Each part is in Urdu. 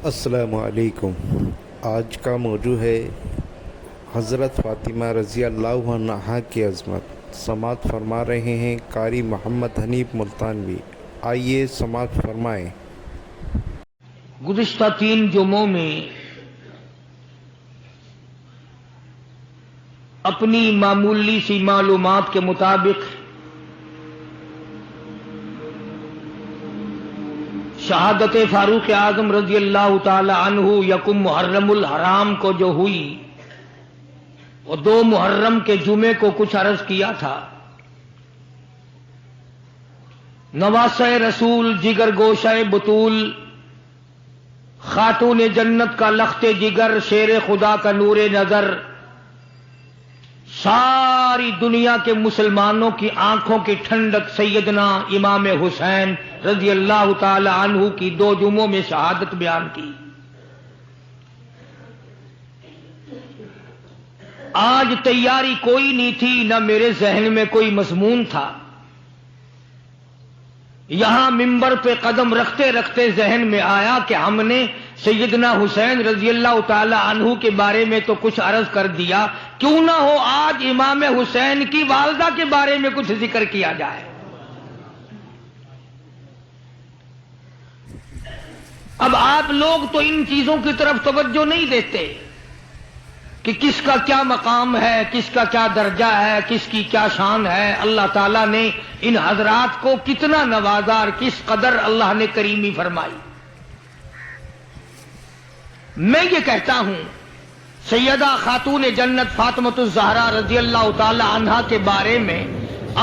السلام علیکم۔ آج کا موضوع ہے حضرت فاطمہ رضی اللہ عنہا کی عظمت۔ سماعت فرما رہے ہیں قاری محمد حنیف ملتانوی۔ آئیے سماعت فرمائیں۔ گزشتہ 3 جمعوں میں اپنی معمولی سی معلومات کے مطابق شہادت فاروق اعظم رضی اللہ تعالی عنہ یکم محرم الحرام کو جو ہوئی، وہ 2 محرم کے جمعے کو کچھ عرض کیا تھا۔ نواسہ رسول، جگر گوشہ بطول، خاتون جنت کا لخت جگر، شیر خدا کا نور نظر، ساری دنیا کے مسلمانوں کی آنکھوں کی ٹھنڈک سیدنا امام حسین رضی اللہ تعالی عنہ کی 2 جمعوں میں شہادت بیان کی۔ آج تیاری کوئی نہیں تھی، نہ میرے ذہن میں کوئی مضمون تھا۔ یہاں منبر پہ قدم رکھتے رکھتے ذہن میں آیا کہ ہم نے سیدنا حسین رضی اللہ تعالی عنہ کے بارے میں تو کچھ عرض کر دیا، کیوں نہ ہو آج امام حسین کی والدہ کے بارے میں کچھ ذکر کیا جائے۔ اب آپ لوگ تو ان چیزوں کی طرف توجہ نہیں دیتے کہ کس کا کیا مقام ہے، کس کا کیا درجہ ہے، کس کی کیا شان ہے۔ اللہ تعالیٰ نے ان حضرات کو کتنا نوازا اور کس قدر اللہ نے کریمی فرمائی۔ میں یہ کہتا ہوں، سیدہ خاتون جنت فاطمۃ الزہرا رضی اللہ تعالی عنہا کے بارے میں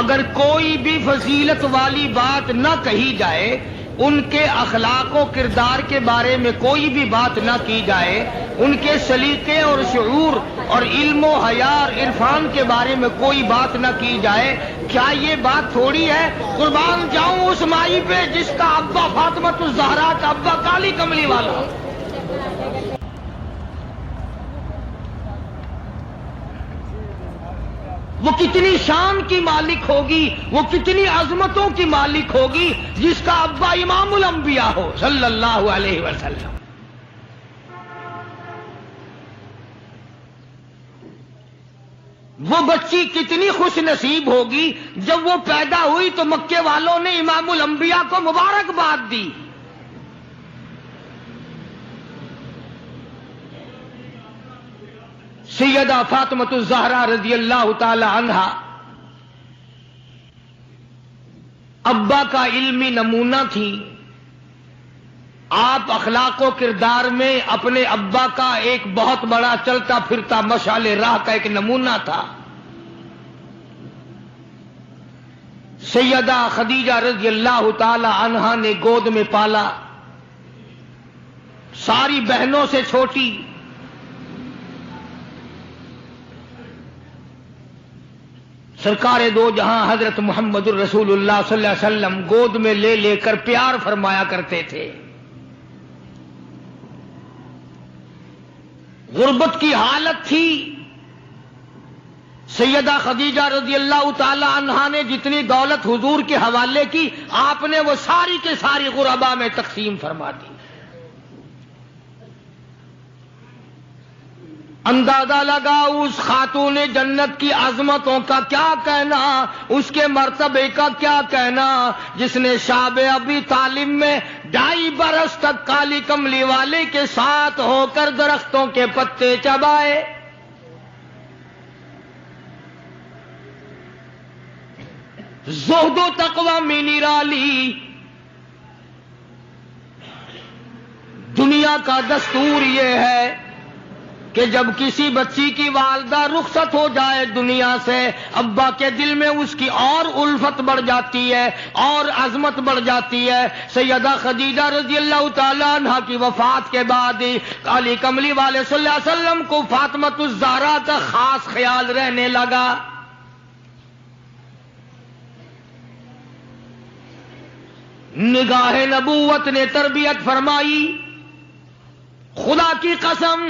اگر کوئی بھی فضیلت والی بات نہ کہی جائے، ان کے اخلاق و کردار کے بارے میں کوئی بھی بات نہ کی جائے، ان کے سلیقے اور شعور اور علم و حیا اور عرفان کے بارے میں کوئی بات نہ کی جائے، کیا یہ بات تھوڑی ہے؟ قربان جاؤں اس مائی پہ جس کا ابا فاطمۃ الزہرا کا ابا کالی کملی والا۔ وہ کتنی شان کی مالک ہوگی، وہ کتنی عظمتوں کی مالک ہوگی جس کا ابا امام الانبیاء ہو صلی اللہ علیہ وسلم۔ وہ بچی کتنی خوش نصیب ہوگی جب وہ پیدا ہوئی تو مکے والوں نے امام الانبیاء کو مبارکباد دی۔ سیدہ فاطمۃ الزہرا رضی اللہ تعالی عنہا ابا کا علمی نمونہ تھی۔ آپ اخلاق و کردار میں اپنے ابا کا ایک بہت بڑا چلتا پھرتا مشعل راہ کا ایک نمونہ تھا۔ سیدہ خدیجہ رضی اللہ تعالی عنہا نے گود میں پالا، ساری بہنوں سے چھوٹی۔ سرکار دو جہاں حضرت محمد الرسول اللہ صلی اللہ علیہ وسلم گود میں لے لے کر پیار فرمایا کرتے تھے۔ غربت کی حالت تھی۔ سیدہ خدیجہ رضی اللہ تعالی عنہا نے جتنی دولت حضور کے حوالے کی، آپ نے وہ ساری کے ساری غربا میں تقسیم فرما دی۔ اندازہ لگا اس خاتون جنت کی عظمتوں کا کیا کہنا، اس کے مرتبے کا کیا کہنا، جس نے شاب ابی طالب میں 2.5 برس تک کالی کملی والے کے ساتھ ہو کر درختوں کے پتے چبائے۔ زہد و تقوی میں نرالی۔ دنیا کا دستور یہ ہے کہ جب کسی بچی کی والدہ رخصت ہو جائے دنیا سے، ابا کے دل میں اس کی اور الفت بڑھ جاتی ہے اور عظمت بڑھ جاتی ہے۔ سیدہ خدیجہ رضی اللہ تعالی عنہا کی وفات کے بعد کالی کملی والے صلی اللہ علیہ وسلم کو فاطمۃ الزہرا کا خاص خیال رہنے لگا۔ نگاہ نبوت نے تربیت فرمائی۔ خدا کی قسم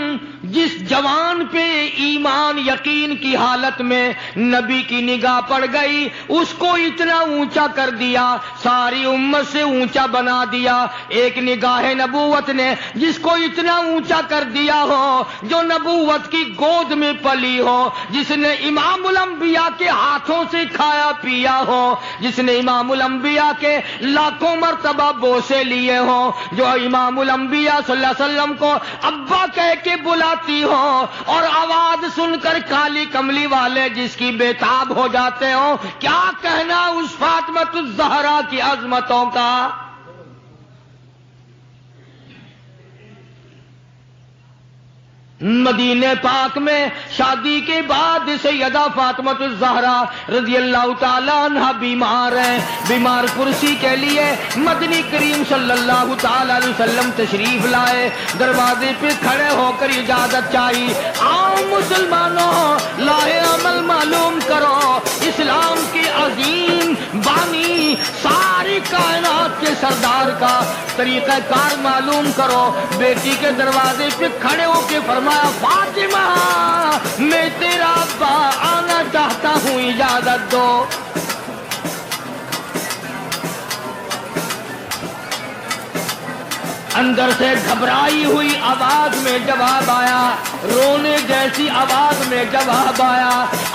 جس جوان پہ ایمان یقین کی حالت میں نبی کی نگاہ پڑ گئی اس کو اتنا اونچا کر دیا، ساری امت سے اونچا بنا دیا۔ ایک نگاہ نبوت نے جس کو اتنا اونچا کر دیا ہو، جو نبوت کی گود میں پلی ہو، جس نے امام الانبیاء کے ہاتھوں سے کھایا پیا ہو، جس نے امام الانبیاء کے لاکھوں مرتبہ بوسے لیے ہوں، جو امام الانبیاء صلی اللہ علیہ وسلم کو ابا کہہ کے بلاتی ہو اور آواز سن کر کالی کملی والے جس کی بےتاب ہو جاتے ہو، کیا کہنا اس فاطمہ الزہرا کی عظمتوں کا۔ مدینے پاک میں شادی کے بعد سیدہ فاطمہ الزہرا رضی اللہ تعالی عنہ بیمار ہیں، بیمار کرسی کے لیے مدنی کریم صلی اللہ تعالی علیہ وسلم تشریف لائے، دروازے پہ کھڑے ہو کر اجازت چاہی، آؤ مسلمانوں لاہ عمل معلوم کرو، اسلام کے عظیم بانی ساری کائنات کے سردار کا طریقہ کار معلوم کرو۔ بیٹی کے دروازے پہ کھڑے ہو کے فرمایا فاطمہ میں تیرا ابا آنا چاہتا ہوں، اجازت دو۔ اندر سے گھبرائی ہوئی آواز میں جواب آیا، رونے جیسی آواز میں جواب آیا،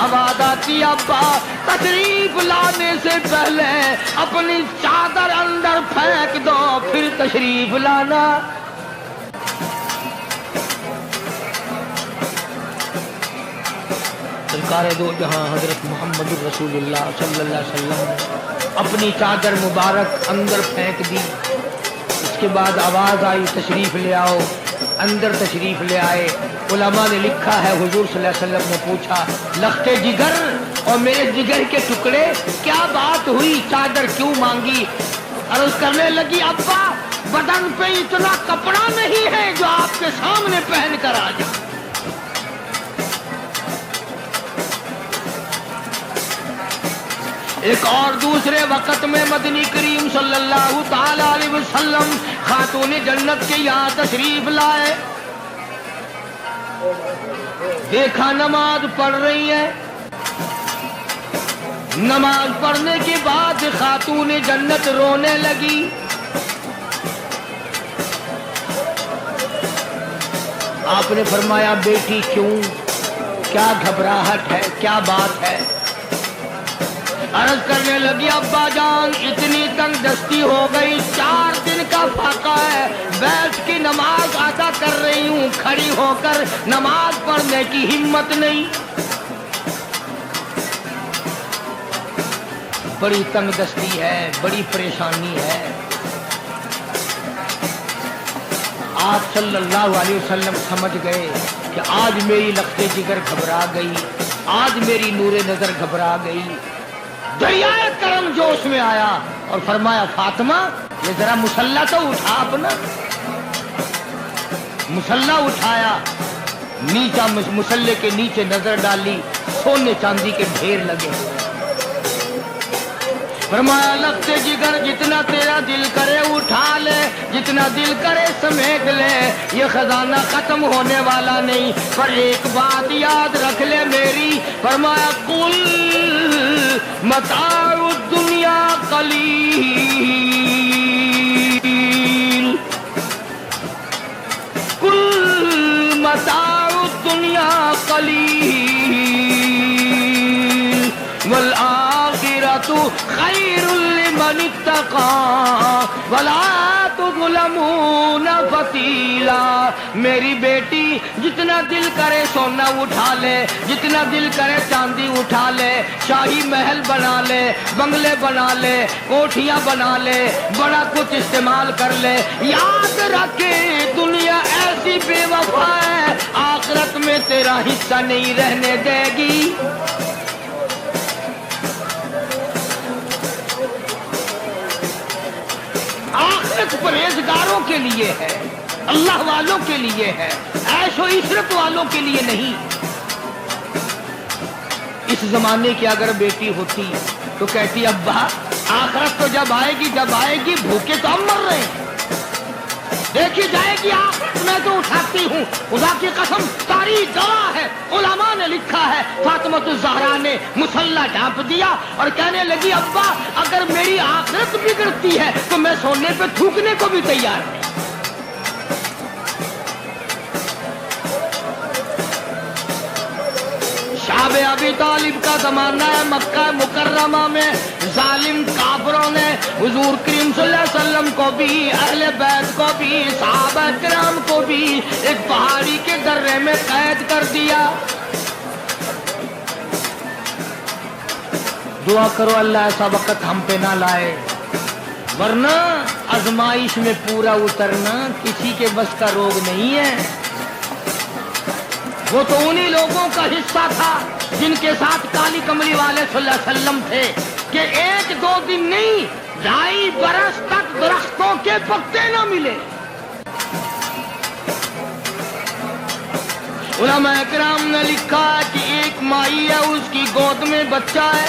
آواز آتی ابا تشریف لانے سے پہلے اپنی چادر اندر پھینک دو پھر تشریف لانا۔ سرکار دو جہاں حضرت محمد رسول اللہ صلی اللہ علیہ وسلم نے اپنی چادر مبارک اندر پھینک دی، اس کے بعد آواز آئی تشریف لے آؤ، اندر تشریف لے آئے۔ علماء نے لکھا ہے حضور صلی اللہ علیہ وسلم نے پوچھا لخت جگر اور میرے جگر کے ٹکڑے کیا بات ہوئی، چادر کیوں مانگی؟ عرض کرنے لگی ابا بدن پہ اتنا کپڑا نہیں ہے جو آپ کے سامنے پہن کر آ جائے۔ ایک اور دوسرے وقت میں مدنی کریم صلی اللہ تعالی علیہ وسلم خاتون جنت کے یہاں تشریف لائے، دیکھا نماز پڑھ رہی ہے، نماز پڑھنے کے بعد خاتون جنت رونے لگی۔ آپ نے فرمایا بیٹی کیوں، کیا گھبراہٹ ہے، کیا بات ہے؟ عرض کرنے لگی ابا جان اتنی تنگ دستی ہو گئی، 4 دن کا فاقہ ہے، بیٹھ کی نماز ادا کر رہی ہوں، کھڑی ہو کر نماز پڑھنے کی ہمت نہیں، بڑی تنگ دستی ہے، بڑی پریشانی ہے۔ آپ صلی اللہ علیہ وسلم سمجھ گئے کہ آج میری لخت جگر گھبرا گئی، آج میری نور نظر گھبرا گئی۔ دریائے کرم جوش میں آیا اور فرمایا فاطمہ یہ ذرا مصلی تو اٹھا اپنا۔ مصلی اٹھایا، نیچا مصلی کے نیچے نظر ڈالی، سونے چاندی کے ڈھیر لگے۔ فرمایا لخت جگر جتنا تیرا دل کرے اٹھا لے، جتنا دل کرے سمیٹ لے، یہ خزانہ ختم ہونے والا نہیں، پر ایک بات یاد رکھ لے میری۔ فرمایا کل متاع الدنیا قلیل، کل متاع الدنیا قلیل والآخرۃ خیر لمن اتقى ولا تظلمون فتیلا۔ میری بیٹی جتنا دل کرے سونا اٹھا لے، جتنا دل کرے چاندی اٹھا لے، شاہی محل بنا لے، بنگلے بنا لے، کوٹھیاں بنا لے، بڑا کچھ استعمال کر لے، یاد رکھے دنیا ایسی بے وفا ہے، آخرت میں تیرا حصہ نہیں رہنے دے گی۔ آخرت پرہیزگاروں کے لیے ہے، اللہ والوں کے لیے ہے، عیش و عشرت والوں کے لیے نہیں۔ اس زمانے کی اگر بیٹی ہوتی تو کہتی ابا آخرت تو جب آئے گی بھوکے تو ہم مر رہے ہیں، دیکھی جائے گی آپ میں تو اٹھاتی ہوں، خدا کی قسم تاریخ گواہ ہے، علماء نے لکھا ہے، فاطمہ الزہرا نے مصلی ڈھانپ دیا اور کہنے لگی ابا اگر میری آخرت بگڑتی ہے تو میں سونے پہ تھوکنے کو بھی تیار نہیں۔ شعب ابی طالب کا زمانہ ہے، مکہ مکرمہ میں ظالم کافروں نے حضور کریم صلی اللہ علیہ وسلم کو بھی، اہل بیت کو بھی، صحابہ کرام کو بھی ایک پہاڑی کے درے میں قید کر دیا۔ دعا کرو اللہ ایسا وقت ہم پہ نہ لائے، ورنہ آزمائش میں پورا اترنا کسی کے بس کا روگ نہیں ہے۔ وہ تو انہی لوگوں کا حصہ تھا جن کے ساتھ کالی کملی والے صلی اللہ علیہ وسلم تھے کہ ایک دو دن نہیں 2.5 برس تک درختوں کے پتے نہ ملے۔ علماء کرام نے لکھا کہ ایک مائی ہے، اس کی گود میں بچہ ہے،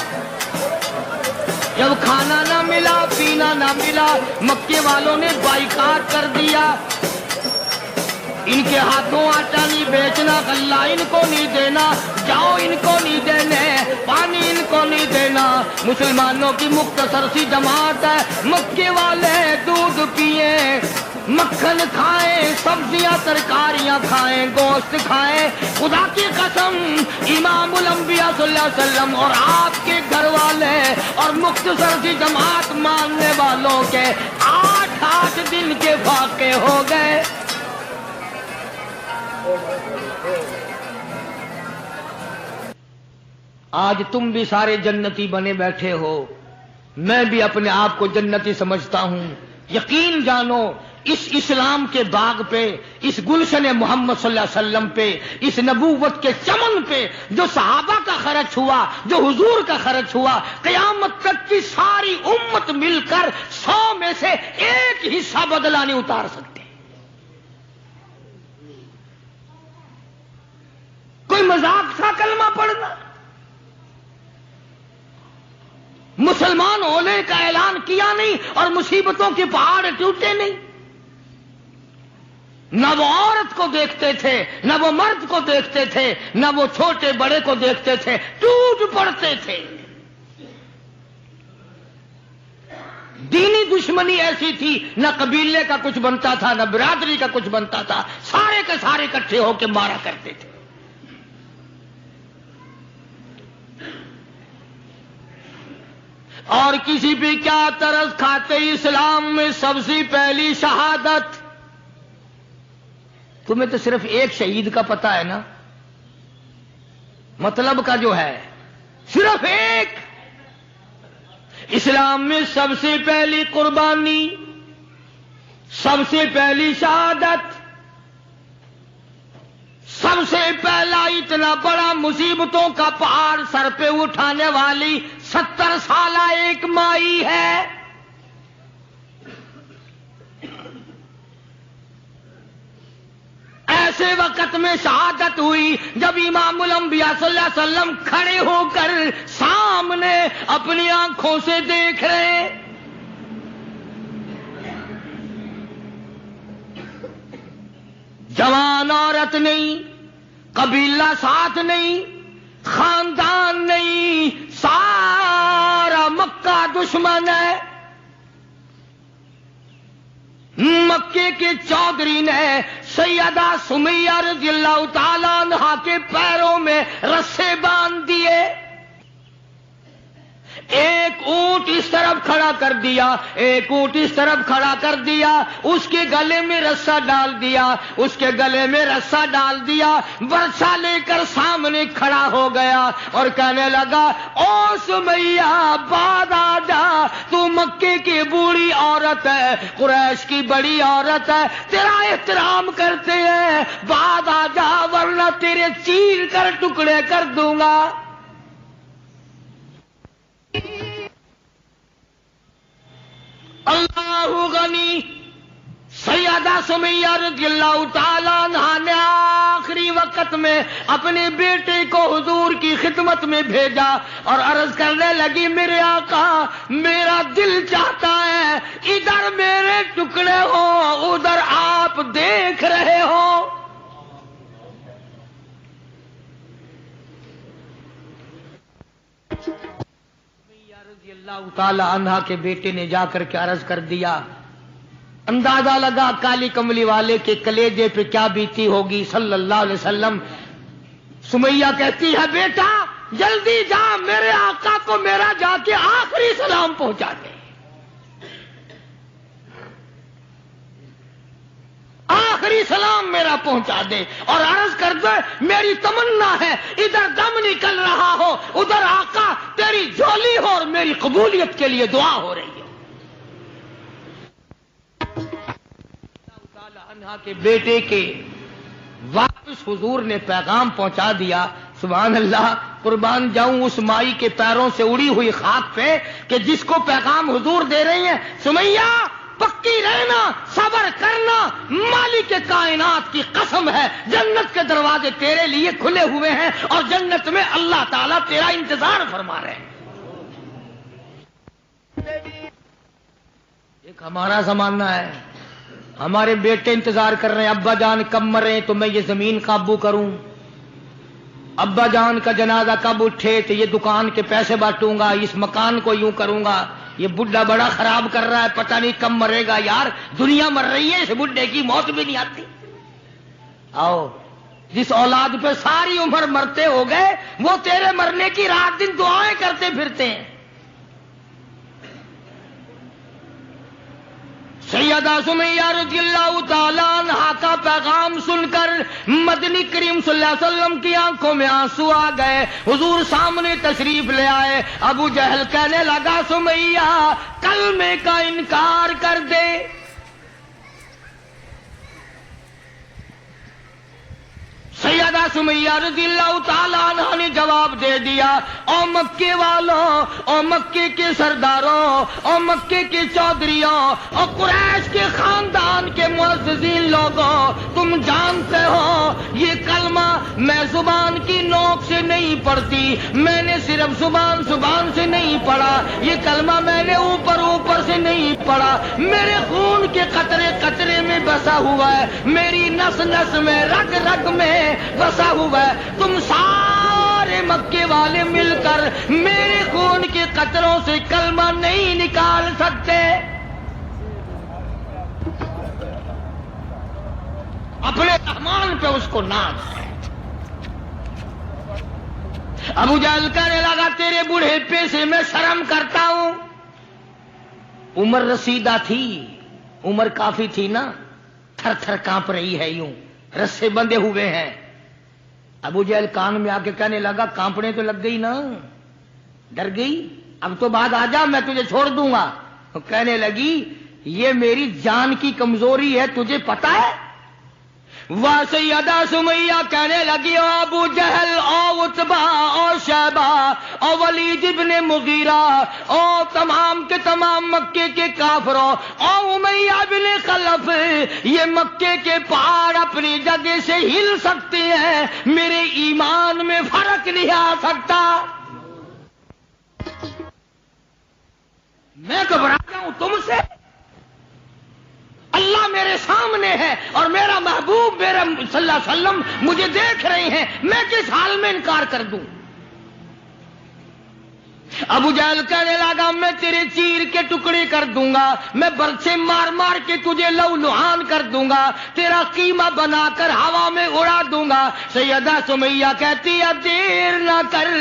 جب کھانا نہ ملا پینا نہ ملا مکے والوں نے بائیکاٹ کر دیا، ان کے ہاتھوں آٹا نہیں بیچنا، غلہ ان کو نہیں دینا، جاؤ ان کو نہیں دینے، پانی ان کو نہیں دینا۔ مسلمانوں کی مختصر سی جماعت ہے، مکے والے دودھ پیئیں، مکھن کھائیں، سبزیاں ترکاریاں کھائیں، گوشت کھائیں۔ خدا کی قسم امام الانبیاء صلی اللہ علیہ وسلم اور آپ کے گھر والے اور مختصر سی جماعت ماننے والوں کے 8 دن کے فاقے ہو گئے۔ آج تم بھی سارے جنتی بنے بیٹھے ہو، میں بھی اپنے آپ کو جنتی سمجھتا ہوں۔ یقین جانو اس اسلام کے باغ پہ، اس گلشن محمد صلی اللہ علیہ وسلم پہ، اس نبوت کے چمن پہ جو صحابہ کا خرچ ہوا، جو حضور کا خرچ ہوا، قیامت تک کی ساری امت مل کر 100 میں سے 1 حصہ بدلہ نہیں اتار سکتے۔ کوئی مذاق تھا کلمہ پڑھنا؟ مسلمان ہونے کا اعلان کیا نہیں اور مصیبتوں کے پہاڑ ٹوٹے نہیں۔ نہ وہ عورت کو دیکھتے تھے، نہ وہ مرد کو دیکھتے تھے، نہ وہ چھوٹے بڑے کو دیکھتے تھے، ٹوٹ پڑتے تھے۔ دینی دشمنی ایسی تھی، نہ قبیلے کا کچھ بنتا تھا، نہ برادری کا کچھ بنتا تھا، سارے کے سارے اکٹھے ہو کے مارا کرتے تھے۔ اور کسی بھی کیا طرز کھاتے اسلام میں سب سے پہلی شہادت؟ تمہیں تو صرف ایک شہید کا پتہ ہے نا، مطلب کا جو ہے صرف ایک۔ اسلام میں سب سے پہلی قربانی، سب سے پہلی شہادت، سب سے پہلا اتنا بڑا مصیبتوں کا پہاڑ سر پہ اٹھانے والی 70 سالہ ایک مائی ہے۔ ایسے وقت میں شہادت ہوئی جب امام الانبیاء صلی اللہ علیہ وسلم کھڑے ہو کر سامنے اپنی آنکھوں سے دیکھ رہے ہیں۔ جوان عورت نہیں، قبیلہ ساتھ نہیں، خاندان نہیں، سارا مکہ دشمن ہے۔ مکے کے چودھری نے سیدہ سمیہ رضی اللہ تعالی عنہا کے پیروں میں رسے باندھ دیے، ایک اونٹ اس طرف کھڑا کر دیا، ایک اونٹ اس طرف کھڑا کر دیا، اس کے گلے میں رسا ڈال دیا، اس کے گلے میں رسا ڈال دیا، برچا لے کر سامنے کھڑا ہو گیا اور کہنے لگا او سمیہ بعد آ جا، تو مکے کی بوڑھی عورت ہے، قریش کی بڑی عورت ہے، تیرا احترام کرتے ہیں، بعد آ جا ورنہ تیرے چیر کر ٹکڑے کر دوں گا۔ اللہ غنی، سیدہ سمیہ رضی اللہ تعالیٰ عنہا نے آخری وقت میں اپنے بیٹے کو حضور کی خدمت میں بھیجا اور عرض کرنے لگی میرے آقا میرا دل چاہتا ہے ادھر میرے ٹکڑے ہو ادھر آپ دیکھ رہے ہو. رضی اللہ تعالی عنہ کے بیٹے نے جا کر کے عرض کر دیا. اندازہ لگا کالی کملی والے کے کلیجے پہ کیا بیتی ہوگی صلی اللہ علیہ وسلم. سمیہ کہتی ہے بیٹا جلدی جا میرے آقا کو میرا جا کے آخری سلام پہنچا دے. آخری سلام میرا پہنچا دے اور عرض کر دے میری تمنا ہے ادھر دم نکل رہا ہو ادھر آقا تیری جھولی ہو اور میری قبولیت کے لیے دعا ہو رہی ہے. عنہا کے بیٹے کے واپس حضور نے پیغام پہنچا دیا. سبحان اللہ قربان جاؤں اس مائی کے پیروں سے اڑی ہوئی خاک پہ کہ جس کو پیغام حضور دے رہی ہیں سمیہ پکی رہنا صبر کرنا مالک کائنات کی قسم ہے جنت کے دروازے تیرے لیے کھلے ہوئے ہیں اور جنت میں اللہ تعالیٰ تیرا انتظار فرما رہے ہیں. ایک ہمارا زمانہ ہے ہمارے بیٹے انتظار کر رہے ہیں ابا جان کب مرے تو میں یہ زمین قابو کروں, ابا جان کا جنازہ کب اٹھے تو یہ دکان کے پیسے بانٹوں گا, اس مکان کو یوں کروں گا, یہ بڈھا بڑا خراب کر رہا ہے پتہ نہیں کب مرے گا. یار دنیا مر رہی ہے اس بڈھے کی موت بھی نہیں آتی. آؤ جس اولاد پہ ساری عمر مرتے ہو گئے وہ تیرے مرنے کی رات دن دعائیں کرتے پھرتے ہیں. سیدہ سمیہ رضی اللہ تعالیٰ عنہا کا پیغام سن کر مدنی کریم صلی اللہ علیہ وسلم کی آنکھوں میں آنسو آ گئے. حضور سامنے تشریف لے آئے. ابو جہل کہنے لگا سمیہ کلمے کا انکار کر دے. سیدہ سمیہ رضی اللہ تعالیٰ عنہ نے جواب دے دیا او مکے والوں او مکے کے سرداروں او مکے کے چودھریوں او قریش کے خاندان کے معززین لوگوں تم جانتے ہو یہ کلمہ میں زبان کی نوک سے نہیں پڑھتی, میں نے صرف زبان سے نہیں پڑھا, یہ کلمہ میں نے اوپر سے نہیں پڑھا, میرے خون کے قطرے قطرے میں بسا ہوا ہے, میری نس نس میں رگ رگ میں بسا ہوا ہے. تم سارے مکے والے مل کر میرے خون کے قطروں سے کلمہ نہیں نکال سکتے. اپنے رحمان پہ اس کو ناز ہے. ابو جہل کہنے لگا تیرے بوڑھے پے سے میں شرم کرتا ہوں. عمر رسیدہ تھی, عمر کافی تھی نا, تھر تھر کانپ رہی ہے, یوں رسے بندھے ہوئے ہیں. ابو جہل کان میں آ کے کہنے لگا کانپنے تو لگ گئی نا, ڈر گئی, اب تو بعد آ جا میں تجھے چھوڑ دوں گا. کہنے لگی یہ میری جان کی کمزوری ہے تجھے پتا ہے. واہ سیدہ سمیہ کہنے لگی او ابو جہل او عتبہ او شیبہ او ولید ابن مغیرہ او تمام کے تمام مکے کے کافروں او امیہ بن خلف, یہ مکے کے پہاڑ اپنی جگہ سے ہل سکتے ہیں, میرے ایمان میں فرق نہیں آ سکتا. میں گھبرا جاؤں تم سے؟ اللہ میرے سامنے ہے اور میرا محبوب میرا صلی اللہ علیہ وسلم مجھے دیکھ رہے ہیں, میں کس حال میں انکار کر دوں؟ ابو جہل کہنے لگا میں تیرے چیر کے ٹکڑے کر دوں گا, میں برچے مار مار کے تجھے لہو-لہان کر دوں گا, تیرا قیمہ بنا کر ہوا میں اڑا دوں گا. سیدہ سمیہ کہتی ہے دیر نہ کر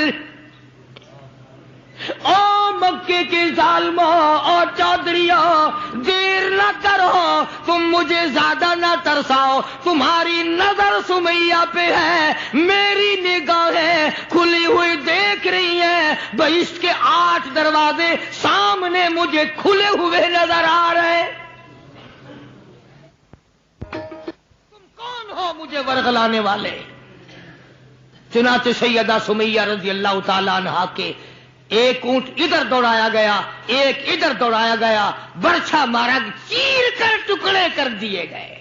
او مکے کے ظالموں اور چودھریوں, دیر نہ کرو, تم مجھے زیادہ نہ ترساؤ. تمہاری نظر سمیہ پہ ہے, میری نگاہیں کھلی ہوئی دیکھ رہی ہیں. بہشت کے 8 دروازے سامنے مجھے کھلے ہوئے نظر آ رہے. تم کون ہو مجھے ورغلانے والے؟ چنانچہ سیدہ سمیہ رضی اللہ تعالی عنہا کے ایک اونٹ ادھر دوڑایا گیا, ایک ادھر دوڑایا گیا, برچھا مارا, چیر کر ٹکڑے کر دیے گئے.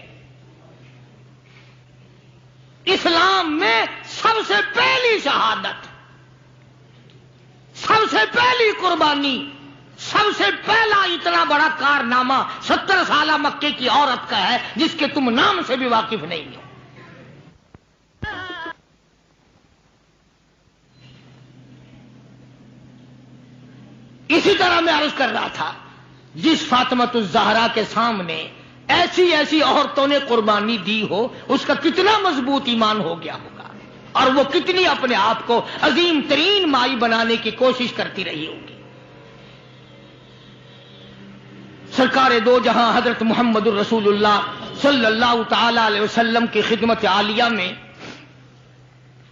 اسلام میں سب سے پہلی شہادت، سب سے پہلی قربانی، سب سے پہلا اتنا بڑا کارنامہ 70 سالہ مکے کی عورت کا ہے جس کے تم نام سے بھی واقف نہیں ہو۔ اسی طرح میں عرض کر رہا تھا، جس فاطمۃ الزہرا کے سامنے ایسی ایسی عورتوں نے قربانی دی ہو، اس کا کتنا مضبوط ایمان ہو گیا ہوگا، اور وہ کتنی اپنے آپ کو عظیم ترین مائی بنانے کی کوشش کرتی رہی ہوگی۔ سرکار دو جہاں حضرت محمد الرسول اللہ صلی اللہ تعالی علیہ وسلم کی خدمت عالیہ میں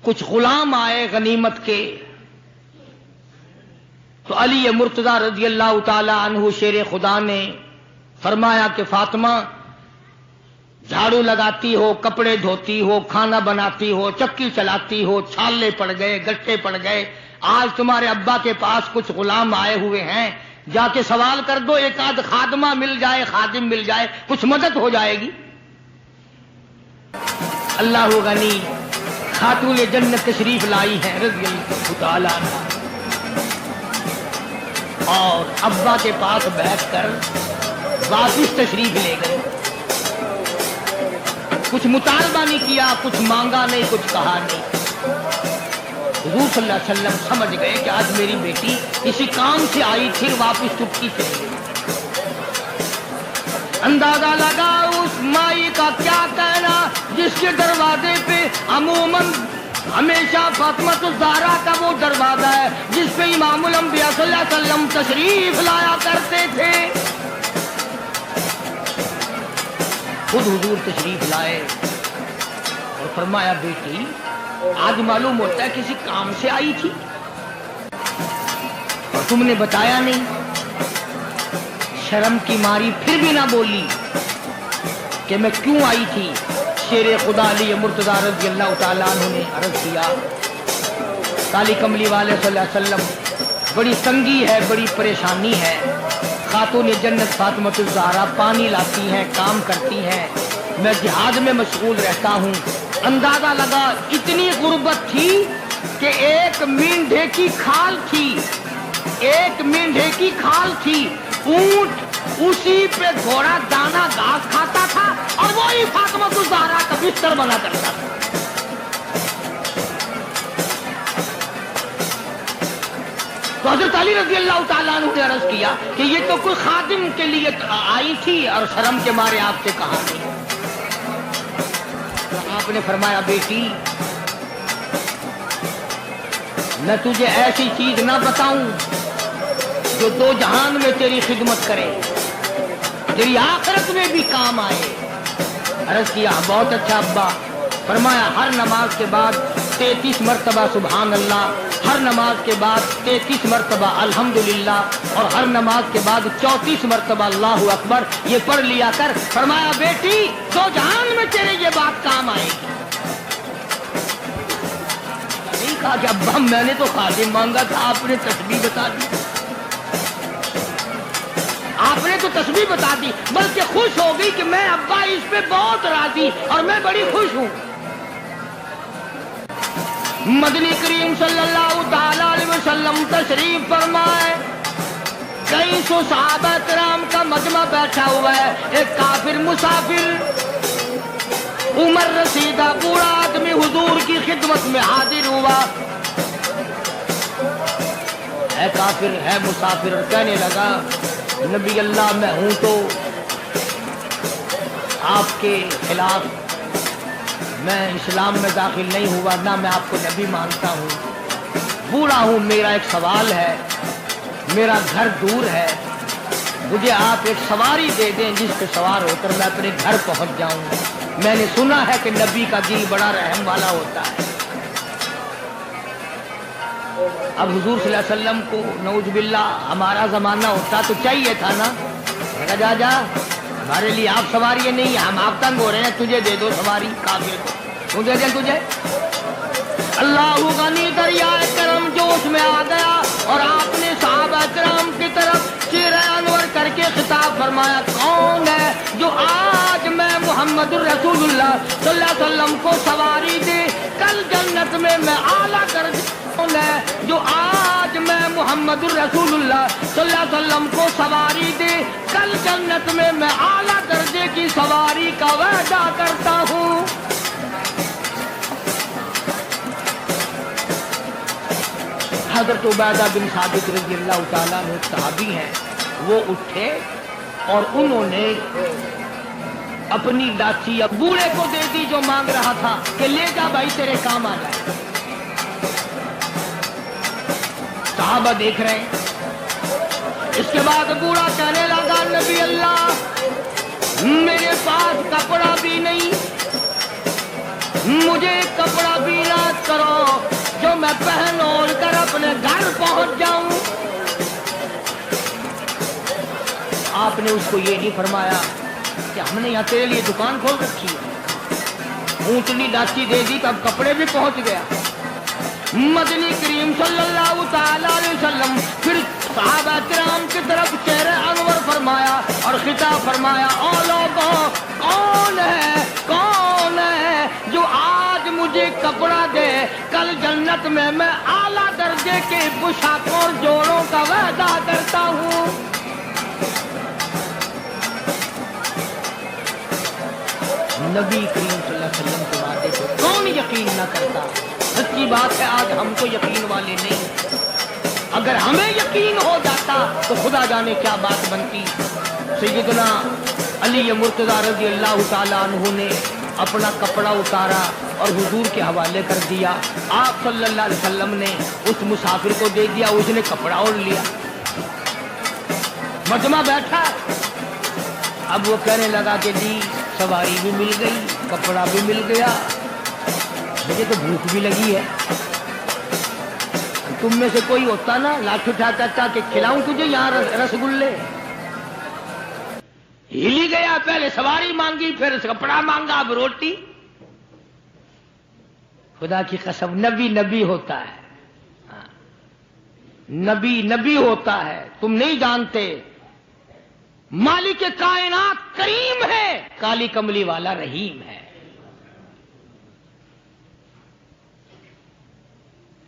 کچھ غلام آئے غنیمت کے، تو علی مرتضی رضی اللہ تعالی عنہ شیر خدا نے فرمایا کہ فاطمہ، جھاڑو لگاتی ہو، کپڑے دھوتی ہو، کھانا بناتی ہو، چکی چلاتی ہو، چھالے پڑ گئے، گٹے پڑ گئے، آج تمہارے ابا کے پاس کچھ غلام آئے ہوئے ہیں، جا کے سوال کر دو، ایک آدھ خادمہ مل جائے، خادم مل جائے، کچھ مدد ہو جائے گی۔ اللہ غنی خاتون جنت تشریف لائی ہیں رضی اللہ تعالی عنہ، اور ابا کے پاس بیٹھ کر واپس تشریف لے گئے۔ کچھ مطالبہ نہیں کیا، کچھ مانگا نہیں، کچھ کہا نہیں۔ حضور صلی اللہ علیہ وسلم سمجھ گئے کہ آج میری بیٹی کسی کام سے آئی تھی، واپس چپکی چلی گئی۔ اندازہ لگا اس مائی کا کیا کہنا جس کے دروازے پہ عموماً ہمیشہ فاطمۃ الزہرا کا وہ دروازہ ہے جس پہ امام الانبیاء صلی اللہ علیہ وسلم تشریف لایا کرتے تھے۔ خود حضور تشریف لائے اور فرمایا، بیٹی آج معلوم ہوتا ہے کسی کام سے آئی تھی اور تم نے بتایا نہیں۔ شرم کی ماری پھر بھی نہ بولی کہ میں کیوں آئی تھی۔ شیر خدا علی مرتضی رضی اللہ تعالیٰ عنہ نے عرض کیا، کالی کملی والے صلی اللہ علیہ وسلم، بڑی تنگی ہے، بڑی پریشانی ہے، خاتون جنت فاطمۃ الزہرا پانی لاتی ہیں، کام کرتی ہیں، میں جہاد میں مشغول رہتا ہوں۔ اندازہ لگا اتنی غربت تھی کہ ایک مینڈھے کی کھال تھی، ایک مینڈھے کی کھال تھی، اونٹ اسی پہ گھوڑا دانا گھاس کھاتا تھا اور وہی فاطمۃ الزہرا کا بستر بنا کرتا تھا۔ تو حضرت علی رضی اللہ تعالیٰ عنہ نے عرض کیا کہ یہ تو کوئی خادم کے لیے آئی تھی اور شرم کے مارے آپ سے کہا نہیں۔ تو آپ نے فرمایا، بیٹی میں تجھے ایسی چیز نہ بتاؤں جو دو جہان میں تیری خدمت کرے، تیری آخرت میں بھی کام آئے۔ عرض کیا، بہت اچھا ابا۔ فرمایا، ہر نماز کے بعد 33 مرتبہ سبحان اللہ، ہر نماز کے بعد 33 مرتبہ الحمدللہ، اور ہر نماز کے بعد 34 مرتبہ اللہ اکبر، یہ پڑھ لیا کر۔ فرمایا، بیٹی دو جہان میں تیرے یہ بات کام آئے گی۔ نہیں کہا کہ ابا میں نے تو خادم مانگا تھا، آپ نے تسبیح بتا دی، آپ نے تو تسبیح بتا دی، بلکہ خوش ہو گئی کہ میں ابا اس پہ بہت راضی اور میں بڑی خوش ہوں۔ مدنی کریم صلی اللہ تعالی علیہ وسلم تشریف فرمائے، کئی سو صحابہ کرام کا مجمع بیٹھا ہوا ہے، ایک کافر مسافر عمر رسیدہ بوڑھا آدمی حضور کی خدمت میں حاضر ہوا، ہے کافر ہے مسافر، اور کہنے لگا، نبی اللہ میں ہوں تو آپ کے خلاف میں اسلام میں داخل نہیں ہوا، نہ میں آپ کو نبی مانتا ہوں، بوڑھا ہوں، میرا ایک سوال ہے، میرا گھر دور ہے، مجھے آپ ایک سواری دے دیں جس پہ سوار ہو کر میں اپنے گھر پہنچ جاؤں، میں نے سنا ہے کہ نبی کا دل بڑا رحم والا ہوتا ہے۔ اب حضور صلی اللہ علیہ وسلم کو نعوذ باللہ ہمارا زمانہ ہوتا تو چاہیے تھا نا، جا جا ہمارے لیے آپ سواری نہیں، ہم آپ تنگ ہو رہے ہیں، تجھے دے دو سواری، کافر کو تجھے دیں تجھے۔ اللہ غنی دریائے کرم جوش میں آ گیا اور آپ نے صحابہ کرام کی طرف چہرہ انور کا کر کے خطاب فرمایا کون ہے جو آج میں محمد رسول اللہ صلی اللہ علیہ وسلم کو سواری دے کل جنت میں اعلیٰ درجے کون ہے جو آج میں محمد رسول اللہ صلی اللہ علیہ وسلم کو سواری دے کل جنت میں اعلیٰ درجے کی سواری کا وعدہ کرتا ہوں. حضرت عبیدہ بن ثابت رضی اللہ تعالیٰ عنہ صحابی ہیں, وہ اٹھے اور انہوں نے اپنی لاٹھی بوڑھے کو دے دی جو مانگ رہا تھا کہ لے جا بھائی تیرے کام آ جائے. صحابہ دیکھ رہے ہیں. اس کے بعد بوڑھا کہنے لگا نبی اللہ میرے پاس کپڑا بھی نہیں, مجھے کپڑا بھی علاج کرو جو میں پہن اوڑھ کر اپنے گھر پہنچ جاؤں. آپ نے اس کو یہ نہیں فرمایا کہ ہم نے یہاں تیرے لیے دکان کھول رکھی ہے, اونچنی ڈاچی دے دی تب کپڑے بھی پہنچ گیا. مدنی کریم صلی اللہ تعالی علیہ وسلم پھر صحابہ کرام کی طرف چہرہ انور فرمایا اور خطاب فرمایا او لوگوں کون ہے جو آج مجھے کپڑا دے کل جنت میں اعلیٰ درجے کے پوشاکوں اور جوڑوں کا وعدہ کرتا ہوں. نبی کریم صلی اللہ علیہ وسلم کے وعدے کو کون یقین نہ کرتا. سچی بات ہے آج ہم تو یقین والے نہیں, اگر ہمیں یقین ہو جاتا تو خدا جانے کیا بات بنتی. سیدنا علی مرتضیٰ رضی اللہ تعالیٰ عنہ نے اپنا کپڑا اتارا اور حضور کے حوالے کر دیا. آپ صلی اللہ علیہ وسلم نے اس مسافر کو دے دیا, اس نے کپڑا اوڑھ لیا. مجمع بیٹھا, اب وہ کہنے لگا کہ جی سواری بھی مل گئی کپڑا بھی مل گیا, مجھے تو بھوک بھی لگی ہے. تم میں سے کوئی ہوتا نا لاٹھ اٹھاتا تھا کہ کھلاؤں تجھے یہاں رسگلے. ہلی گیا, پہلے سواری مانگی پھر کپڑا مانگا اب روٹی. خدا کی قسم نبی ہوتا ہے, نبی ہوتا ہے. تم نہیں جانتے مالک کائنات کریم ہے, کالی کملی والا رحیم ہے.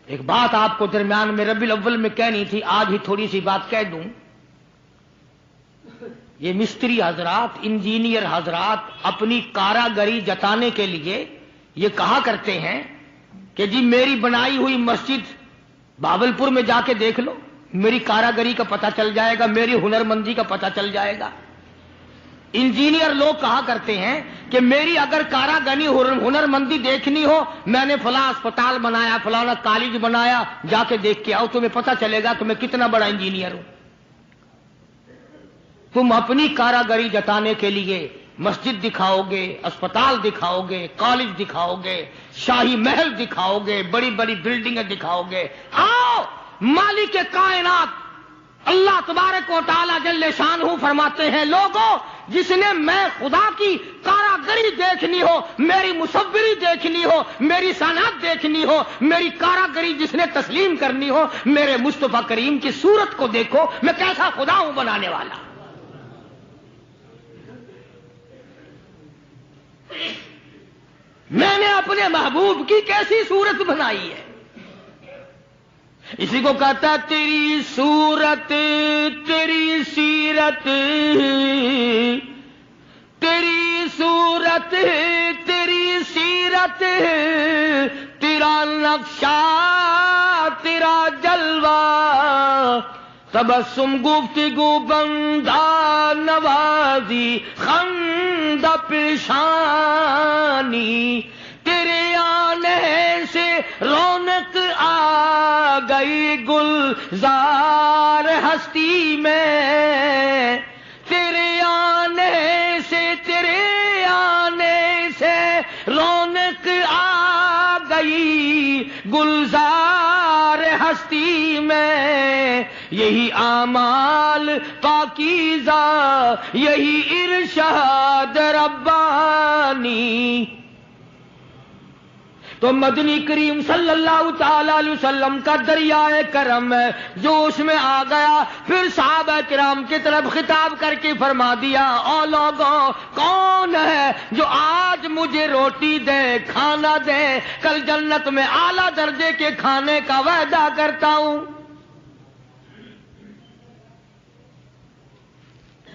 ایک بات آپ کو درمیان میں ربیع الاول میں کہنی تھی, آج ہی تھوڑی سی بات کہہ دوں. یہ مستری حضرات انجینئر حضرات اپنی کاراگری جتانے کے لیے یہ کہا کرتے ہیں کہ جی میری بنائی ہوئی مسجد بھاولپور میں جا کے دیکھ لو, میری کاراگری کا پتہ چل جائے گا, میری ہنرمندی کا پتہ چل جائے گا. انجینئر لوگ کہا کرتے ہیں کہ میری اگر کاراگری ہنرمندی دیکھنی ہو میں نے فلاں اسپتال بنایا فلاں کالج بنایا, جا کے دیکھ کے آؤ تمہیں پتہ چلے گا کہ میں کتنا بڑا انجینئر ہوں. تم اپنی کاراگری جتانے کے لیے مسجد دکھاؤ گے, اسپتال دکھاؤ گے, کالج دکھاؤ گے, شاہی محل دکھاؤ گے, بڑی بڑی بلڈنگیں دکھاؤ گے. آؤ مالک کائنات اللہ تبارک و تعالی جل شانہ فرماتے ہیں لوگوں جس نے میں خدا کی کاراگری دیکھنی ہو, میری مصوری دیکھنی ہو, میری صنعت دیکھنی ہو, میری کاراگری جس نے تسلیم کرنی ہو, میرے مصطفیٰ کریم کی صورت کو دیکھو میں کیسا خدا ہوں بنانے والا. میں نے اپنے محبوب کی کیسی صورت بنائی ہے. اسی کو کہتا ہے تیری صورت تیری سیرت, تیری صورت تیری سیرت, تیرا نقشہ تیرا جلوہ, تبسم گفتگو بندہ نوازی خندہ پیشانی, تیرے آنے سے رونق آ گئی گلزار ہستی میں, تیرے آنے سے رونق آ گئی گلزار ہستی میں. یہی اعمال پاکیزہ یہی ارشاد ربانی, تو مدنی کریم صلی اللہ تعالی علیہ وسلم کا دریائے کرم ہے جو اس میں آ گیا. پھر صحابہ کرام کی طرف خطاب کر کے فرما دیا, او لوگوں, کون ہے جو آج مجھے روٹی دے, کھانا دے, کل جنت میں اعلیٰ درجے کے کھانے کا وعدہ کرتا ہوں.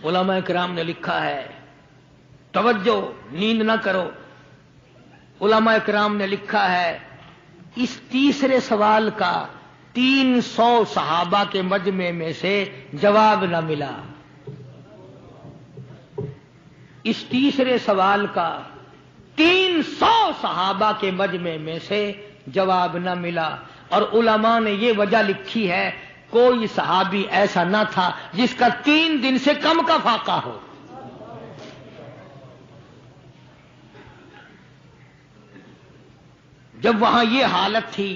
علماء کرام نے لکھا ہے, توجہ, نیند نہ کرو. علماء کرام نے لکھا ہے اس تیسرے سوال کا 300 صحابہ کے مجمع میں سے جواب نہ ملا. اس تیسرے سوال کا 300 صحابہ کے مجمع میں سے جواب نہ ملا. اور علماء نے یہ وجہ لکھی ہے, کوئی صحابی ایسا نہ تھا جس کا 3 دن سے کم کا فاقہ ہو. جب وہاں یہ حالت تھی,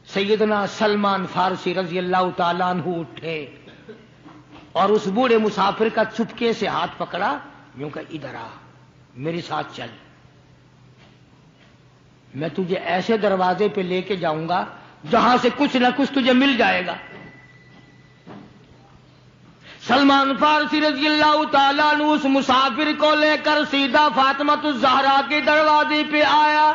سیدنا سلمان فارسی رضی اللہ تعالیٰ عنہ اٹھے اور اس بوڑھے مسافر کا چپکے سے ہاتھ پکڑا, یوں کہ ادھر آ, میرے ساتھ چل, میں تجھے ایسے دروازے پہ لے کے جاؤں گا جہاں سے کچھ نہ کچھ تجھے مل جائے گا. سلمان فارسی رضی اللہ تعالیٰ عنہ اس مسافر کو لے کر سیدھا فاطمۃ الزہرا کے دروازے پہ آیا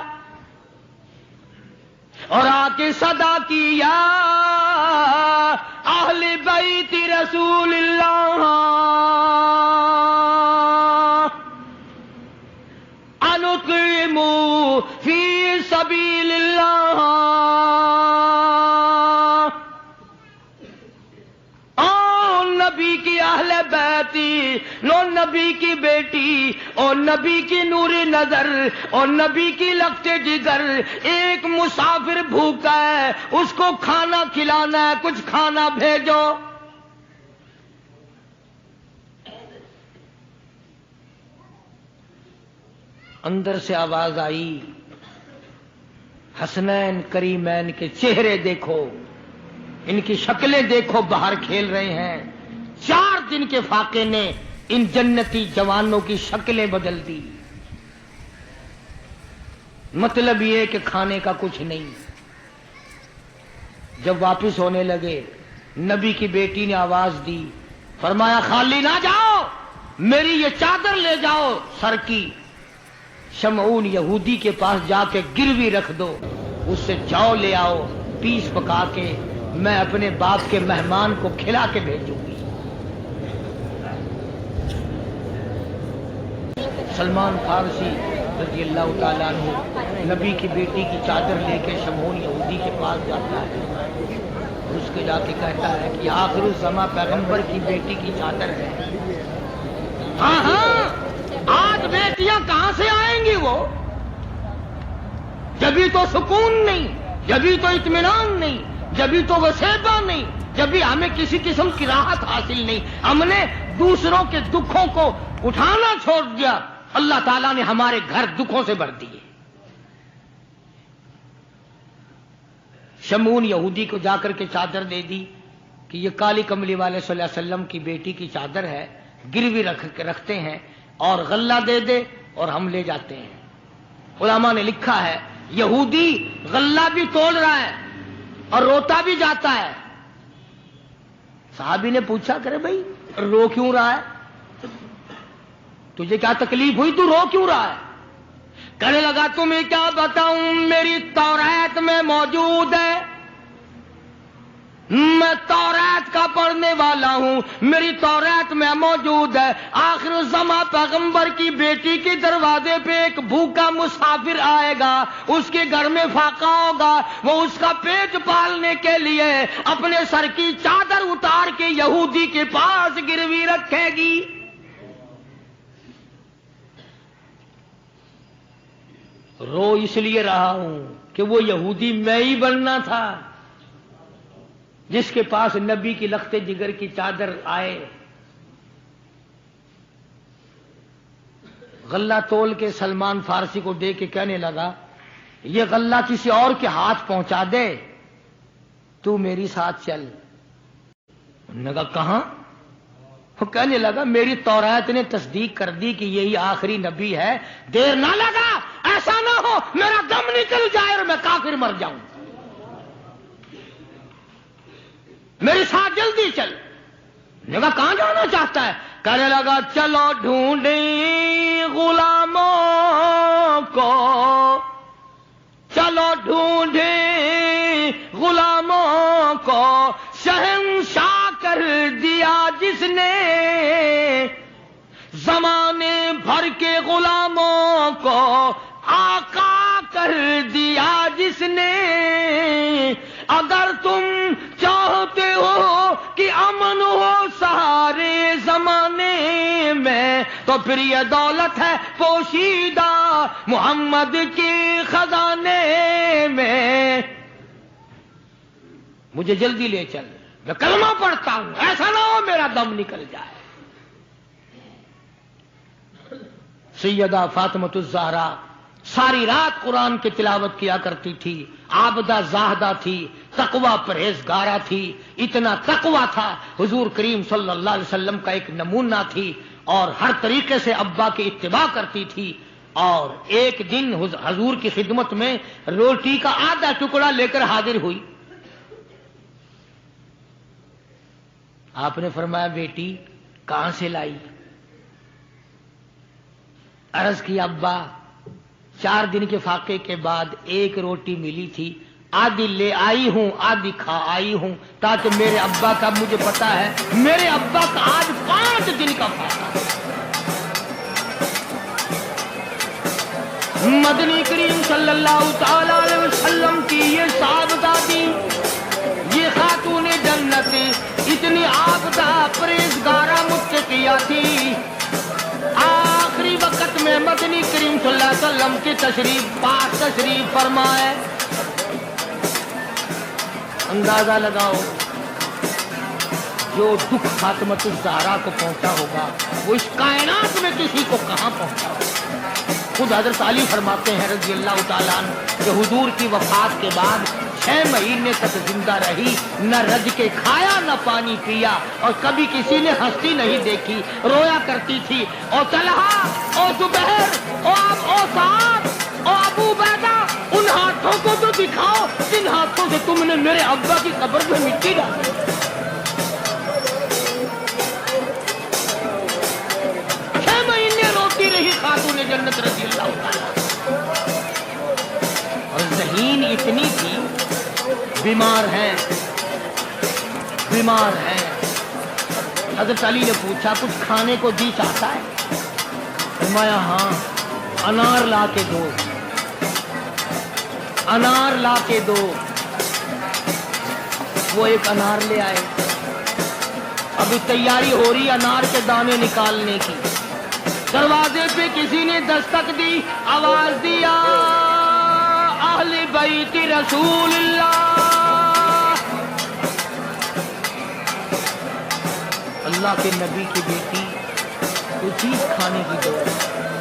اور آ کے صدا کی, یا اہل بیت رسول اللہ انطعموا فی سبیل اللہ. نبی کی اہل بیتی, لو نبی کی بیٹی, اور نبی کی نور نظر, اور نبی کی لگتے جگر, ایک مسافر بھوکا ہے, اس کو کھانا کھلانا ہے, کچھ کھانا بھیجو. اندر سے آواز آئی, حسنین کریمین کے چہرے دیکھو, ان کی شکلیں دیکھو, باہر کھیل رہے ہیں. 4 دن کے فاقے نے ان جنتی جوانوں کی شکلیں بدل دی. مطلب یہ کہ کھانے کا کچھ نہیں. جب واپس ہونے لگے, نبی کی بیٹی نے آواز دی, فرمایا خالی نہ جاؤ, میری یہ چادر لے جاؤ سر کی, شمعون یہودی کے پاس جا کے گروی رکھ دو, اس سے جو لے آؤ, پیس پکا کے میں اپنے باپ کے مہمان کو کھلا کے بھیجوں گی. سلمان فارسی رضی اللہ تعالیٰ عنہ نبی کی بیٹی کی چادر لے کے شمعون یہودی کے پاس جاتا ہے, اس کے جا کے کہتا ہے کہ آخر الزماں پیغمبر کی بیٹی کی چادر ہے. ہاں ہاں, آج بیٹیاں کہاں سے آئیں گی, وہ جبھی تو سکون نہیں, جبھی تو اطمینان نہیں, جبھی تو وسیبہ نہیں, جبھی ہمیں کسی قسم کی راحت حاصل نہیں. ہم نے دوسروں کے دکھوں کو اٹھانا چھوڑ دیا, اللہ تعالیٰ نے ہمارے گھر دکھوں سے بھر دیے. شمعون یہودی کو جا کر کے چادر دے دی کہ یہ کالی کملی والے صلی اللہ علیہ وسلم کی بیٹی کی چادر ہے, گروی رکھتے ہیں اور غلہ دے دے اور ہم لے جاتے ہیں. علماء نے لکھا ہے یہودی غلہ بھی توڑ رہا ہے اور روتا بھی جاتا ہے. صحابی نے پوچھا, کرے بھائی رو کیوں رہا ہے, تجھے کیا تکلیف ہوئی, تو رو کیوں رہا ہے؟ کہنے لگا تمہیں کیا بتاؤں, میری تورات میں موجود ہے, میں تورات کا پڑھنے والا ہوں, میری تورات میں موجود ہے. آخر الزماں پیغمبر کی بیٹی کے دروازے پہ ایک بھوکا مسافر آئے گا, اس کے گھر میں فاقہ ہوگا, وہ اس کا پیٹ پالنے کے لیے اپنے سر کی چادر اتار کے یہودی کے پاس گروی رکھے گی. رو اس لیے رہا ہوں کہ وہ یہودی میں ہی بننا تھا جس کے پاس نبی کی لخت جگر کی چادر آئے. غلہ تول کے سلمان فارسی کو دے کے کہنے لگا, یہ غلہ کسی اور کے ہاتھ پہنچا دے, تو میری ساتھ چل. انہوں نے کہا کہاں؟ وہ کہنے لگا میری تورات نے تصدیق کر دی کہ یہی آخری نبی ہے, دیر نہ لگا, اے ایسا نہ ہو میرا دم نکل جائے اور میں کافر مر جاؤں. میرے ساتھ جلدی چل. نے کہا کہاں جانا چاہتا ہے؟ کہنے لگا چلو ڈھونڈیں غلاموں کو، چلو ڈھونڈیں غلاموں کو، شہنشاہ کر دیا جس نے زمانے بھر کے غلاموں کو، آقا کر دیا جس نے. اگر تم چاہتے ہو کہ امن ہو سارے زمانے میں تو پھر یہ دولت ہے پوشیدہ محمد کے خزانے میں. مجھے جلدی لے چل، میں کلمہ پڑھتا ہوں، ایسا نہ ہو میرا دم نکل جائے. سیدہ فاطمہ الزہرا ساری رات قرآن کی تلاوت کیا کرتی تھی، عابدہ زاہدہ تھی، تقوی پرہیزگارہ تھی. اتنا تقوی تھا حضور کریم صلی اللہ علیہ وسلم کا ایک نمونہ تھی، اور ہر طریقے سے ابا کی اتباع کرتی تھی. اور ایک دن حضور کی خدمت میں روٹی کا آدھا ٹکڑا لے کر حاضر ہوئی. آپ نے فرمایا بیٹی کہاں سے لائی؟ عرض کی ابا 4 دن کے فاقے کے بعد ایک روٹی ملی تھی، آدھی لے آئی ہوں آدھی کھا آئی ہوں، تاکہ میرے ابا کا، مجھے پتا ہے میرے ابا کا آج 5 دن کا فاقہ. مدنی کریم صلی اللہ تعالی علیہ وسلم کی یہ صاحبزادی، یہ خاتون جنت اتنی عابدہ پرہیزگارہ متقیہ تھی. آخری وقت میں مدنی کریم صلی اللہ علیہ وسلم کی تشریف فرمائے. اندازہ لگاؤ جو دکھ فاطمہ الزہرا کو پہنچا ہوگا وہ اس کائنات میں کسی کو کہاں پہنچا ہوگا. خود حضرت علی فرماتے ہیں رضی اللہ تعالیٰ عنہ کہ حضور کی وفات کے بعد 6 مہینے تک زندہ رہی، نہ رج کے کھایا نہ پانی پیا، اور کبھی کسی نے ہستی نہیں دیکھی، رویا کرتی تھی. او طلحہ، او زبیر، او سعد، او ابو عبیدہ، ان ہاتھوں کو تو دکھاؤ جن ہاتھوں سے تم نے میرے ابا کی قبر میں مٹی ڈالی. رہی خاتون جنت رضی اللہ تعالیٰ، اور ذہین اتنی تھی، بیمار ہیں. حضرت علی نے پوچھا کچھ کھانے کو جی چاہتا ہے؟ فرمایا ہاں، انار لا کے دو، انار لا کے دو. وہ ایک انار لے آئے. ابھی تیاری ہو رہی انار کے دانے نکالنے کی. دروازے پہ کسی نے دستک دی، آواز دیا اہل بیت رسول اللہ، اللہ کے نبی کی بیٹی، کوئی چیز کھانے کی دو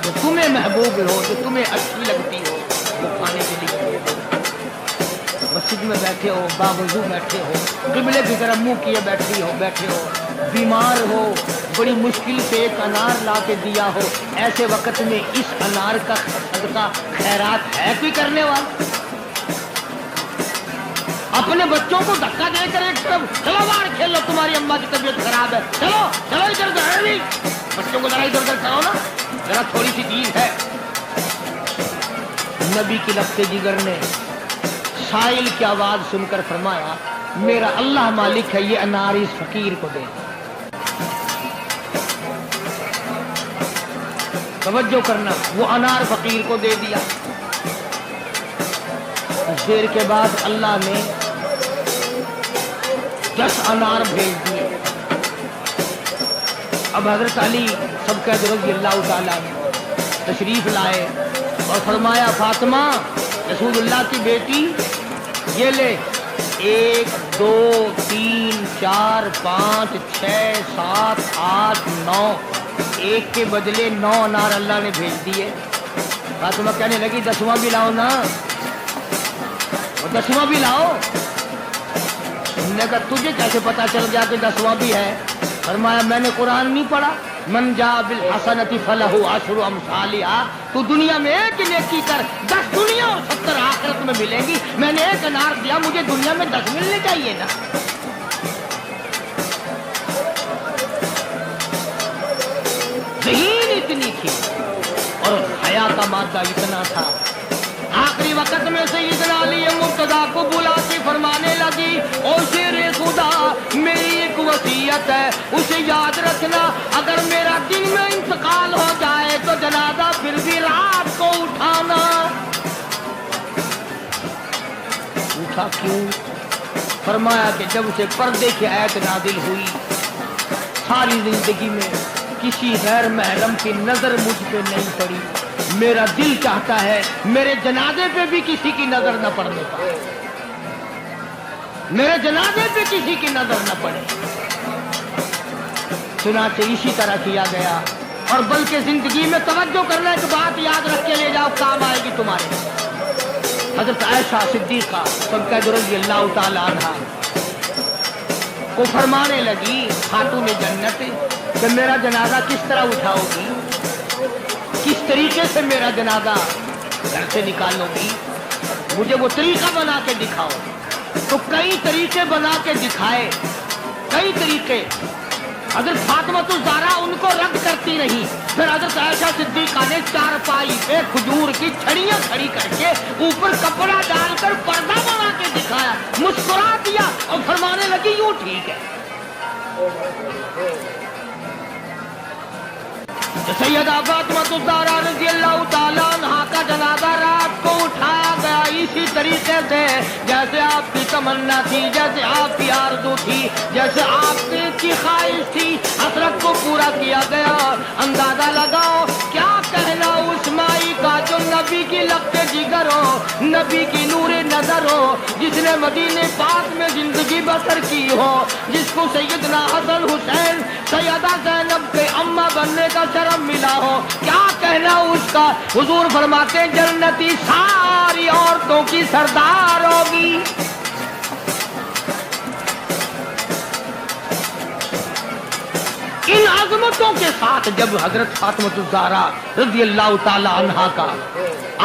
جو تمہیں محبوب ہو، جو تمہیں اچھی لگتی ہو، وہ کھانے کے لیے دو. مسجد میں بیٹھے ہو، باوضو بیٹھے ہو، قبلے کی طرف منہ کیے بیٹھے ہو، بیمار ہو، بڑی مشکل سے ایک انار لا کے دیا ہو، ایسے وقت میں اس انار کا صدقہ خیرات ہے کوئی کرنے والا؟ اپنے بچوں کو دھکا دے کر ایک طرف چلو باہر کھیلو، تمہاری اماں کی طبیعت خراب ہے، چلو چلو ادھر ادھر نہیں، بچوں کو ذرا ادھر ادھر کرو نا، ذرا تھوڑی سی چیز ہے. نبی کی لفظ جگر نے سائل کی آواز سن کر فرمایا میرا اللہ مالک ہے، یہ انار اس فقیر کو دے. توجہ کرنا، وہ انار فقیر کو دے دیا. کچھ دیر کے بعد اللہ نے 10 انار بھیج دیے. اب حضرت علی سب کا رضی اللہ تعالیٰ تشریف لائے اور فرمایا فاطمہ رسول اللہ کی بیٹی یہ لے، 1 2 3 4 5 6 7 8 9، ایک کے بدلے 9 انار اللہ نے بھیج دیے. فاطمہ کہنے لگی 10واں بھی لاؤ نا، اور 10واں بھی لاؤ. انہوں نے کہا تجھے کیسے پتا چل گیا کہ 10واں بھی ہے؟ فرمایا میں نے قرآن نہیں پڑھا، من جاء بالحسنۃ فلہ عشر امثالھا، تو دنیا میں ایک نیکی کر 10 دنیا اور 70 آخرت میں ملیں گی. میں نے ایک انار دیا، مجھے دنیا میں 10 ملنے چاہیے نا. ذہین اتنی تھی اور حیا کا مادہ اتنا تھا. آخری وقت میں سیدنا علی مرتضیٰ کو بلا کے فرمانے لگی، او شیر خدا، میری ایک وصیت ہے، اسے یاد رکھنا. اگر میرا دن میں انتقال ہو جائے تو جنازہ پھر بھی رات کو اٹھانا. پوچھا کیوں؟ فرمایا کہ جب سے پردے کی آیت نازل ہوئی، ساری زندگی میں کسی غیر محرم کی نظر مجھ پہ نہیں پڑی. میرا دل چاہتا ہے میرے جنازے پہ بھی کسی کی نظر نہ پڑنے پائے، میرے جنازے پہ کسی کی نظر نہ پڑے. چنانچہ اسی طرح کیا گیا. اور بلکہ زندگی میں توجہ کرنا ایک بات یاد رکھ کے لے جاؤ، کام آئے گی تمہارے. حضرت عائشہ صدیقہ صدقہ رضی اللہ تعالی عنہا کو فرمانے لگی، خاتون جنت، کہ میرا جنازہ کس طرح اٹھاؤ گی، کس طریقے سے میرا جنازہ گھر سے نکالو گی، مجھے وہ طریقہ بنا کے دکھاؤ. تو کئی طریقے بنا کے دکھائے، کئی طریقے. حضرت فاطمہ الزہرا ان کو رد کرتی رہی. پھر حضرت عائشہ صدیقہ نے چارپائی پہ کھجور کی چھڑیاں کھڑی کر کے اوپر کپڑا ڈال کر پردہ بنا کے دکھایا، مسکرا دیا اور فرمانے لگی یوں ٹھیک ہے. سیدہ فاطمہ الزہرا رضی اللہ تعالیٰ عنہا کا جنازہ رات کو اٹھایا گیا اسی طریقے سے جیسے آپ کی تمنا تھی، جیسے آپ کی آرزو تھی، جیسے آپ کی خواہش تھی. حسرت کو پورا کیا گیا. اندازہ لگاؤ کیا کہنا اس مائی کا جو نبی کی لخت جگر ہو، نبی کی نور نظر ہو، جس نے مدینے پاک میں زندگی بسر کی ہو، جس کو سیدنا حسن حسین سیدہ زینب کے اماں بننے کا شرم ملا ہو. کیا کہنا اس کا؟ حضور فرماتے جنتی ساری عورتوں کی سردار ہوگی. ان عظمتوں کے ساتھ جب حضرت فاطمہ الزہرا رضی اللہ تعالی عنہا کا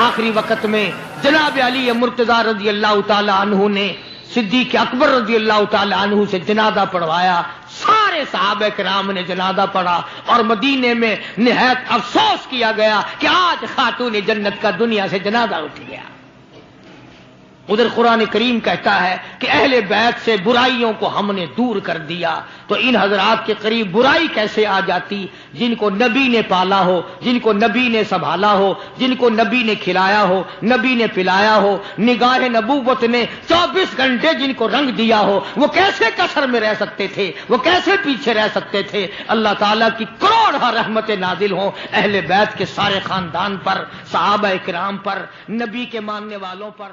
آخری وقت میں جناب علی مرتضیٰ رضی اللہ تعالی عنہ نے صدیق اکبر رضی اللہ تعالی عنہ سے جنازہ پڑھوایا، سارے صحابہ کرام نے جنازہ پڑھا اور مدینے میں نہایت افسوس کیا گیا کہ آج خاتون جنت کا دنیا سے جنازہ اٹھ گیا. ادھر قرآن کریم کہتا ہے کہ اہل بیت سے برائیوں کو ہم نے دور کر دیا. تو ان حضرات کے قریب برائی کیسے آ جاتی؟ جن کو نبی نے پالا ہو، جن کو نبی نے سنبھالا ہو، جن کو نبی نے کھلایا ہو، نبی نے پلایا ہو، نگاہ نبوت نے 24 گھنٹے جن کو رنگ دیا ہو، وہ کیسے کثر میں رہ سکتے تھے؟ وہ کیسے پیچھے رہ سکتے تھے؟ اللہ تعالیٰ کی کروڑ رحمتیں نازل ہوں اہل بیت کے سارے خاندان پر، صحابہ کرام پر، نبی کے ماننے والوں پر.